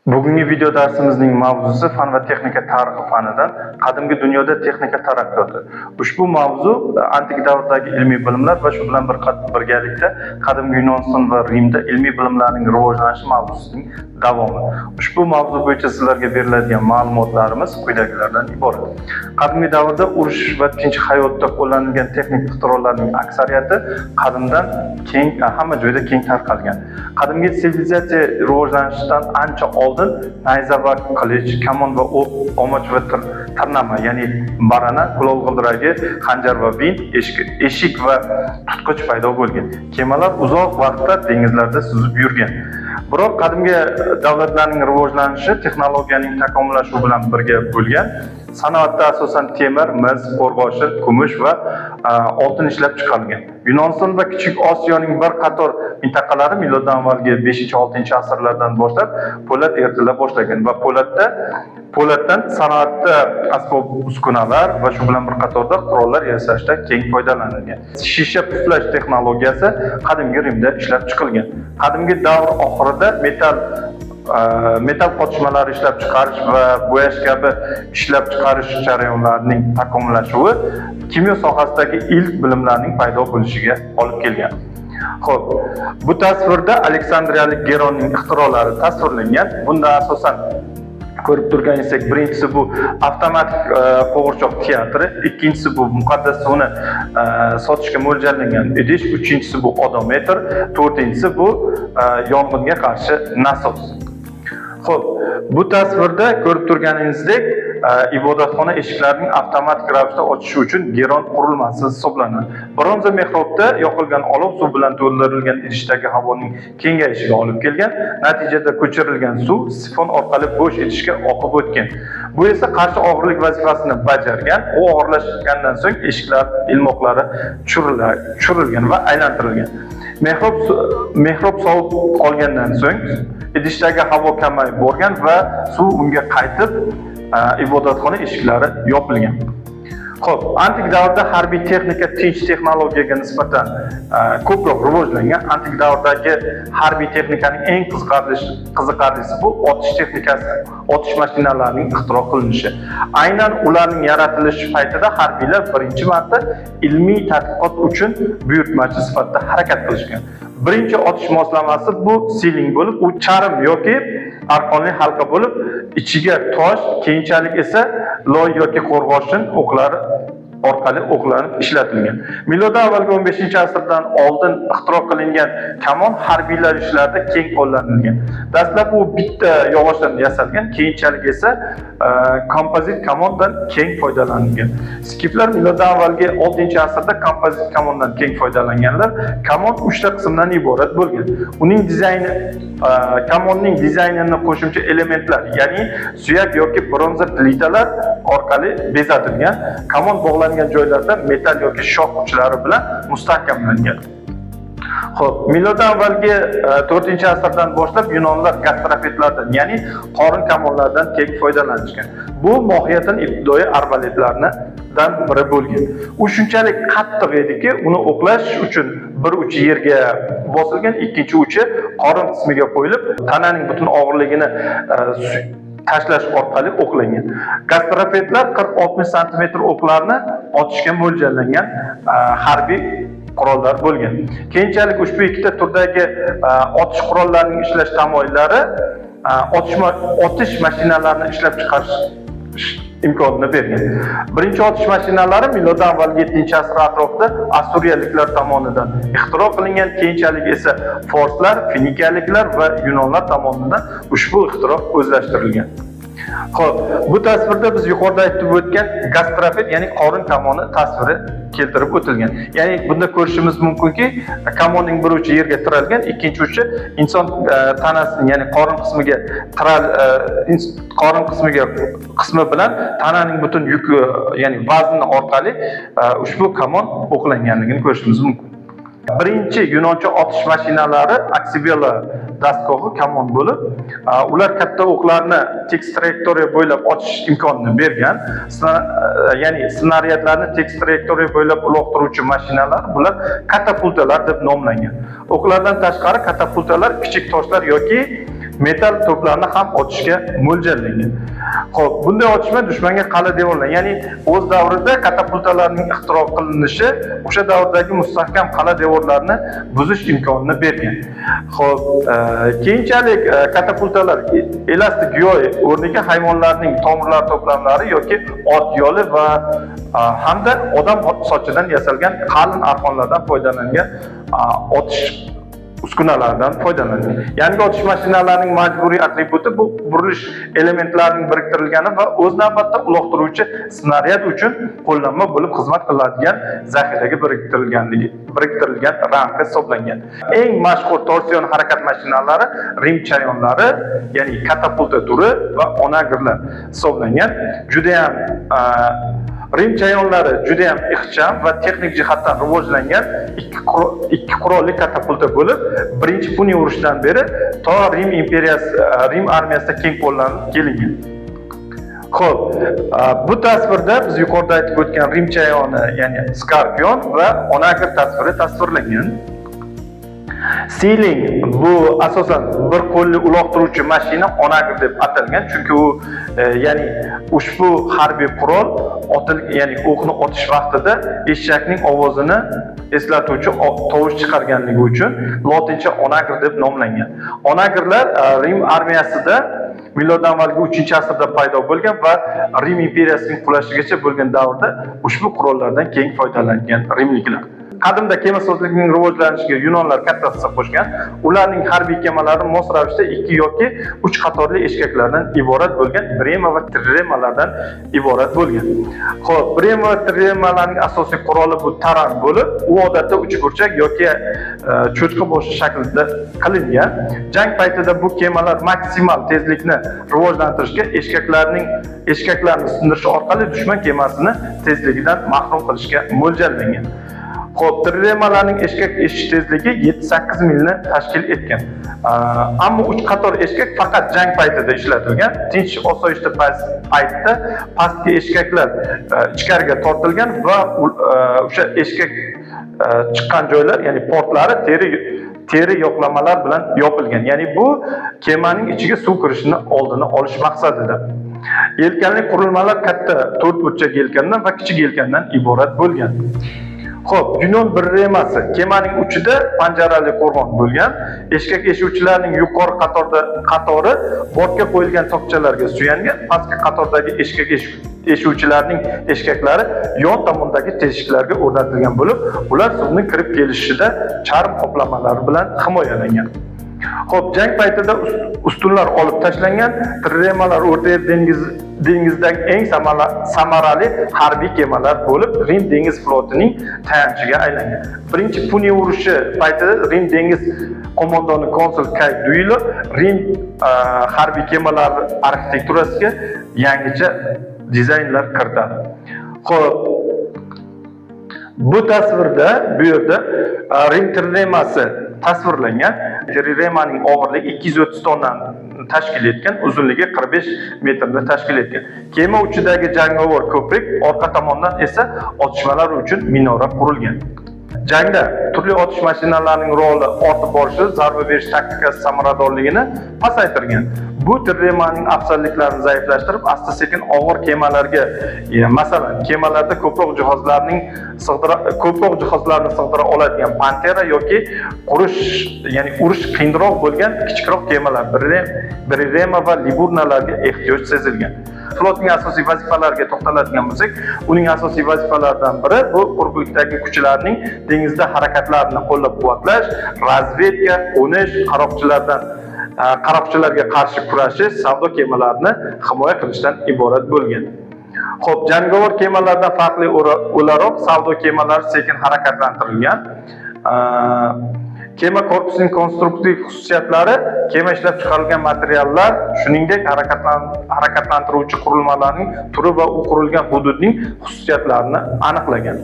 Bugungi video darsimizning mavzusi fan va texnika tarixi fanidan qadimgi dunyoda texnika taraqqiyoti. Ushbu mavzu antik davrdagi ilmiy bilimlar va shu bilan birgalikda qadimgi Yunoniston va Rimda ilmiy bilimlarning rivojlanishi mavzusining davomi. Ushbu mavzu bo'yicha sizlarga beriladigan ma'lumotlarimiz quyidagilardan iborat. Qadimgi davrda urush va tinch hayotda qo'llanilgan texnik ixtirolarning aksariyati qadimdan keng hamma joyda keng tarqalgan. Qadimgi sivilizatsiya rivojlanishidan ancha oldin nayza va qilich, kamon va o'q, omoch va tarnama, ya'ni barana, kulol g'ildiragi, xanjar va bint, eshik va tutqich paydo bo'lgan. Kemalar uzoq vaqtlar dengizlarda suzib yurgan. Biroq qadimgi davlatlarning rivojlanishi texnologiyaning takomillashuvi bilan birga bo'lgan. Sanoatda asosan temir, mis, qo'rg'oshin, kumush va oltin ishlab chiqarilgan. Yunoniston va Kichik Osiyoning bir qator mintaqalari miloddan avvalgi 5-6-asrlardan boshlab po'lat eritila boshlagan va po'latdan sanoatda asbob-uskunalar va shu bilan bir qatorda qurollar yasashda keng foydalanilgan. Shisha puflash texnologiyasi qadimgi Rimda ishlab chiqilgan. Qadimgi davr oxirida metal qotishmalari ishlab chiqarish va bo'yash kabi ishlab chiqarish jarayonlarining takomillashuvi kimyo sohasidagi ilk bilimlarning paydo bo'lishiga olib kelgan. Xo'p, bu tasvirda Aleksandriyalik Geronning ixtirolari tasvirlangan. Bunda asosan ko'rib turganingizdek, birinchisi bu avtomatik qo'g'irchoq teatri, ikkinchisi bu muqaddas suvni sotishga mo'ljallangan idish, uchinchisi bu odometr, to'rtinchisi bu yong'inga qarshi nasos. Xo'p, bu tasvirda ko'rib turganingizdek, ibodatxona eshiklarining avtomatik ravishda ochishi uchun Geron qurilmasi hisoblanadi. Bronza mehrobda yoqilgan olov suv bilan to'ldirilgan idishdagi havoning kengayishiga olib kelgan. Natijada ko'chirilgan suv sifon orqali bo'sh idishga oqib o'tgan. Bu esa qarshi og'irlik vazifasini bajargan. U og'irlashgandan so'ng eshiklar ilmoqlari tushirilgan va aylantirilgan. Mehrob sovib qolgandan so'ng idishdagi havo kamayib borgan va suv unga qaytib ibodatxona eshiklari yopilgan. Xo'p, antik davrda harbiy texnika tinch texnologiyaga nisbatan ko'proq rivojlangan. Antik davrdagi harbiy texnikaning eng qiziqarlisi bu otish texnikasi, otish mashinalarining ixtiro qilinishi. Aynan ularning yaratilishi paytida harbiylar birinchi marta ilmiy tadqiqot uchun buyurtmachi sifatida harakat qilishgan. Birinchi otish moslamasi bu siling bo'lib, u charm yoki arqonli halqa bo'lib, ichiga tosh, keyinchalik esa loy yoki qo'rg'oshin o'qlari orqali o'qlanib ishlatilgan. Miloddan avvalgi 15-asrdan oldin ixtiro qilingan kamon harbiylar ishlarida keng qo'llanilgan. Dastlab u bitta yog'ochdan yasalgan, keyinchalik esa kompozit kamondan keng foydalanilgan. Skiflar miloddan avvalgi 6-asrda kompozit kamondan keng foydalanganlar. Kamon 3 ta qismdan iborat bo'lgan. Uning dizayni kamonning dizaynini qo'shimcha elementlar, ya'ni suyak yoki bronza plitalar orqali bezatilgan. Kamon bog'langan joylarda metal yoki shoh uchlari bilan mustahkamlangan. Xo'p, miloddan avvalgi 4-asrdan boshlab Yunonlar gastrofetlardan, ya'ni qorin kamonlardan keng foydalanishgan. Bu mohiyatan ibtidoiy arbaletlardan biri bo'lgan. U shunchalik qattiq ediki, uni o'qlash uchun bir uchi yerga bosilgan, ikkinchi uchi qorin qismiga qo'yilib, tananing butun og'irligini tashlash orqali o'qlangan. Gastrofetlar 40-60 sm o'qlarni otishga mo'ljallangan harbiy qurollar bo'lgan. Keyinchalik ushbu ikkita turdagi otish qurollarining ishlash tamoyillari otish mashinalarini ishlab chiqarish imkonini bergan. Birinchi otish mashinalari miloddan avvalgi 7-asr atrofida Assuriyaliklar tomonidan ixtiro qilingan, keyinchalik esa forslar, finikiyaliklar va yunonlar tomonidan ushbu ixtiro o'zlashtirilgan. Xo'p, bu tasvirda biz yuqorida aytib o'tgan gastrofet, ya'ni qorin kamoni tasviri keltirib o'tilgan. Ya'ni bunda ko'rishimiz mumkinki, kamonning bir uchi yerga tiralgan, ikkinchi uchi inson tanasining, ya'ni qorin qismi bilan tananing butun yuki, ya'ni vazni orqali ushbu kamon o'qlanganligini ko'rishimiz mumkin. Birinchi yunoncha otish mashinalari Aksibela dastgohi kamon bo'lib, ular katta o'qlarni tekis trayektoriya bo'ylab otish imkonini bergan. Ya'ni snaryadlarni tekis trayektoriya bo'ylab uloqtiruvchi mashinalar, bular katapultalar deb nomlangan. O'qlardan tashqari katapultalar kichik toshlar yoki metal to'plarni ham otishga mo'ljallangan. Xo'p, bunday otishma dushmanga qal'a devorlar, ya'ni o'z davrida katapultalarning ixtiro qilinishi o'sha davrdagi mustahkam qal'a devorlarni buzish imkonini bergan. Xo'p, keyinchalik katapultalar elastik yo'l o'rniga hayvonlarning tomirlar to'plamlari yoki ot yo'li va hamda odam sochidan yasalgan qalin arqonlardan foydalangan otish uskunalaridan foydalanadi. Yangi otish mashinalarining majburiy atributi bu burilish elementlarining biriktirilgani va o'z navbatida uloqtiruvchi snaryad uchun qo'llanma bo'lib xizmat qiladigan zaxiraga biriktirilgan ramka hisoblangan. Eng mashhur torsion harakat mashinalari Rim chayonlari, ya'ni katapulta turi va onagirlar hisoblangan. Juda ham Rim chayonlari juda ham ixcham va texnik jihatdan rivojlangan ikki qurolli katapulta bo'lib, birinchi Puniya urushidan beri to Rim armiyasida keng qo'llanib kelingan. Xo'p, bu tasvirda biz yuqorida aytib o'tgan Rim chayoni, ya'ni Skorpion va onagir tasviri tasvirlangan. Sealing bu asosan bir qo'lli uloqtiruvchi mashina onagir deb atalgan, chunki u ya'ni ushbu harbiy qurol ya'ni o'qni otish vaqtida eshakning ovozini eslatuvchi tovush chiqarganligi uchun lotincha onagir deb nomlangan. Onagirlar Rim armiyasida miloddan avvalgi 3-asrda paydo bo'lgan va Rim imperiyasining qulashigacha bo'lgan davrda ushbu qurollardan keng foydalangan rimliklar. Qadimda kemasozlikning rivojlanishiga Yunonlar katta hissa qo'shgan. Ularning harbiy kemalari mos ravishda 2 yoki 3 qatorli eshkaklardan iborat bo'lgan, brema va triremalardan iborat bo'lgan. Xo'p, brema va triremalarning asosiy quroli bu taran bo'lib, u odatda uchburchak yoki cho'chqa boshi shaklida qilingan. Jang paytida bu kemalar maksimal tezlikni rivojlantirishga eshkaklarni sindirish orqali dushman kemasini tezligidan mahrum qilishga mo'ljallangan. Xo'p, triremalarning eshkak eshish tezligi 7-8 milni tashkil etgan. Ammo 3 qator eshkak faqat jang paytida ishlatilgan. Tinch osoyishta paytda pastki eshkaklar ichkariga tortilgan va o'sha eshkak chiqqan joylar, ya'ni portlari teri yo'qlamalar bilan yopilgan. Ya'ni bu kemaning ichiga suv kirishini oldini olish maqsadida. Yelkanli qurilmalar katta 4 burchak yelkandan va kichik yelkandan iborat bo'lgan. Xo'p, Yunon birremasi kemaning uchida panjarali qo'rg'on bo'lgan. Eshkak eshuvchilarning yuqori qatori bortga qo'yilgan tokchalarga suyangan, pastki qatordagi eshkak eshuvchilarning eshkaklari yon tomondagi teshiklarga o'rnatilgan bo'lib, ular suvning kirib kelishida charm qoplamalari bilan himoyalangan. Xo'p, jang paytida ustunlar olib tashlangan, triremalar O'rta Yer dengizidagi eng samarali harbiy kemalar bo'lib, Rim dengiz flotining tayanchiga aylangan. Birinchi Puniya urushi paytida Rim dengiz qo'mondoni konsul Kay Duilo Rim harbiy kemalari arxitekturasiga yangicha dizaynlar kiritadi. Xo'p, bu tasvirda bu yerda Rim triremasi tasvirlangan. Triremaning og'irligi 230 tonnani tashkil etgan, uzunligi 45 metrni tashkil etgan. Kema uchidagi jangovar ko'prik, orqa tomondan esa otishmalar uchun minora qurilgan. Jangda turli otish mashinalarining roli ortib borishi zarba berish taktikasi samaradorligini pasaytirgan. Bu triremaning afzalliklarini zaiflashtirib, asta-sekin og'ir kemalarga, masalan, kemalarda ko'proq jihozlarni sig'dira oladigan Pantera yoki urush qiyinroq bo'lgan kichikroq kemalar, Birrema va Liburnalarga ehtiyoj sezilgan. Flotning asosiy vazifalariga to'xtaladigan bo'lsak, uning asosiy vazifalaridan biri bu quruqlikdagi kuchlarning dengizda harakatlarini qo'llab-quvvatlash, razvedka, qo'nish, qaroqchilarga qarshi kurashish, savdo kemalarini himoya qilishdan iborat bo'lgan. Xo'p, jangovar kemalardan farqli o'laroq savdo kemalari sekin harakatlantirilgan. Kema korpusining konstruktiv xususiyatlari kema ishlab chiqarilgan materiallar, shuningdek harakatlantiruvchi qurilmalarning turi va u qurilgan hududning xususiyatlarini aniqlagan.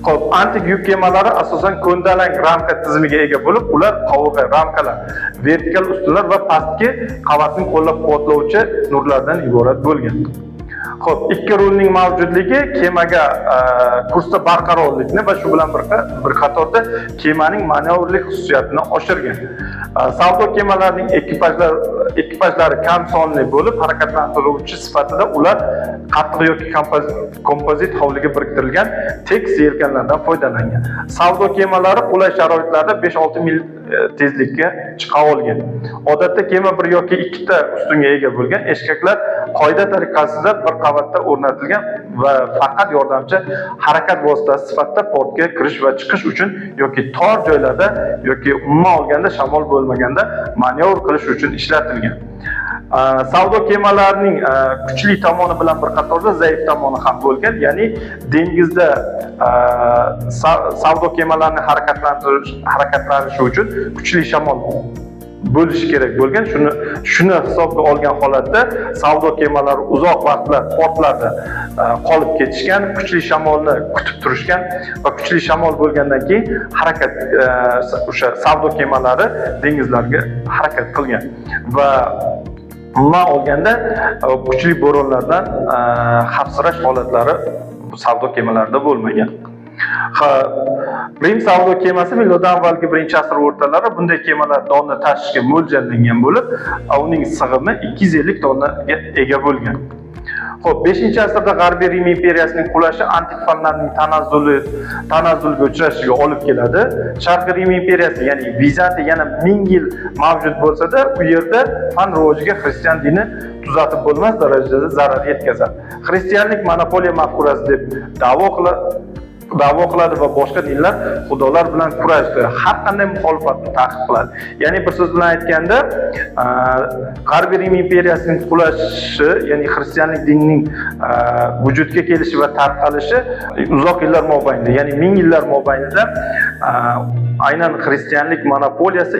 Xo'p, antik yuk kemalari asosan ko'ndalang ramka tizimiga ega bo'lib, ular qovurg'a ramkalar, vertikal ustunlar va pastki qavatning qo'llab-quvvatlovchi nurlardan iborat bo'lgan. Xo'p, ikki rulning mavjudligi kemaga kursda barqarorlikni va shu bilan bir qatorda kemaning manevrlik xususiyatini oshirgan. Savdo kemalarining ekipajlari kam sonli bo'lib, harakatlantiruvchi sifatida ular qattiq yoki kompozit hovliga biriktirilgan tekis yelkanlardan foydalangan. Savdo kemalari qulay sharoitlarda 5-6 mil tezlikka chiqa olgan. Odatda kema bir yoki ikkita ustunga ega bo'lgan, eshkaklar qoida tariqasida bir qavatda o'rnatilgan va faqat yordamchi harakat vositasi sifatida portga kirish va chiqish uchun yoki tor joylarda yoki umuman olganda shamol bo'lmaganda manevr qilish uchun ishlatilgan. Savdo kemalarining kuchli tomoni bilan bir qatorda zaif tomoni ham bo'lgan, ya'ni dengizda savdo kemalarining harakatlanishi uchun kuchli shamol bo'lishi kerak bo'lgan. Shuni hisobga olgan holatda savdo kemalari uzoq vaqtlar portlarda qolib ketishgan, kuchli shamolni kutib turishgan va kuchli shamol bo'lgandan keyin o'sha savdo kemalari dengizlarga harakat qilgan va umuman olganda kuchli bo'ronlardan xavfsirash holatlari savdo kemalarida bo'lmagan. Rim savdo kemasi miloddan avvalgi 1-asr o'rtalari bunday kemalar tonna tashishga mo'ljallangan bo'lib, uning sig'imi 250 tonnaga ega bo'lgan. Xo'p, 5-asrda G'arbiy Rim imperiyasining qulashi antik fanlarning tanazzulga uchrashiga olib keladi. Sharqiy Rim imperiyasi, ya'ni Vizantiya yana 1000 yil mavjud bo'lsa-da, u yerda fan rivojiga xristian dini tuzatib bo'lmas darajada zarar yetkazadi. Xristianlik monopoliya mafkurasi deb da'vo qiladi va boshqa dinlar xudolar bilan kurashdi, har qanday muxolifatni ta'qib qiladi. Ya'ni bir so'z bilan aytganda, G'arbiy Rim imperiyasining qulashi, ya'ni xristianlik dinining vujudga kelishi va tarqalishi uzoq yillar mobaynida, ya'ni 1000 yillar mobaynida aynan xristianlik monopoliyasi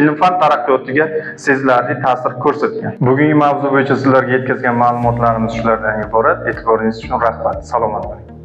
ilm-fan taraqqiyotiga sezilarli ta'sir ko'rsatgan. Bugungi mavzu bo'yicha sizlarga yetkazgan ma'lumotlarimiz shulardan iborat. E'tiboringiz uchun rahmat. Salomat bo'ling.